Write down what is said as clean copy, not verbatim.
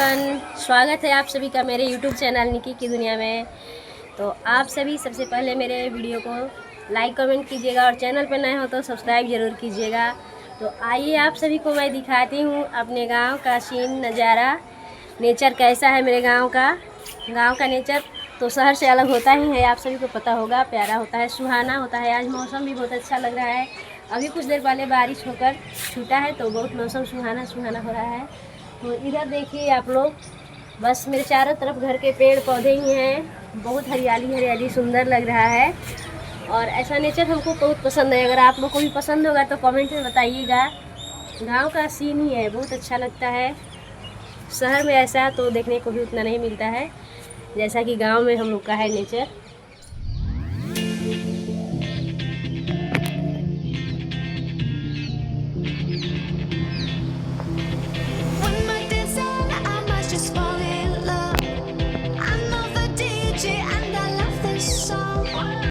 Everyone, स्वागत है आप सभी का मेरे यूट्यूब चैनल निकी की दुनिया में। तो आप सभी सबसे पहले मेरे वीडियो को लाइक कमेंट कीजिएगा और चैनल पर नए हो तो सब्सक्राइब ज़रूर कीजिएगा। तो आइए आप सभी को मैं दिखाती हूँ अपने गांव का सीन नज़ारा, नेचर कैसा है मेरे गांव का नेचर तो शहर से अलग होता ही है, आप सभी को पता होगा। प्यारा होता है, सुहाना होता है। आज मौसम भी बहुत अच्छा लग रहा है। अभी कुछ देर पहले बारिश होकर छूटा है तो बहुत मौसम सुहाना सुहाना हो रहा है। तो इधर देखिए आप लोग, बस मेरे चारों तरफ घर के पेड़ पौधे ही हैं। बहुत हरियाली हरियाली सुंदर लग रहा है और ऐसा नेचर हमको बहुत पसंद है। अगर आप लोग को भी पसंद होगा तो कमेंट में बताइएगा। गांव का सीन ही है, बहुत अच्छा लगता है। शहर में ऐसा तो देखने को भी उतना नहीं मिलता है जैसा कि गांव में हम लोग का है नेचर।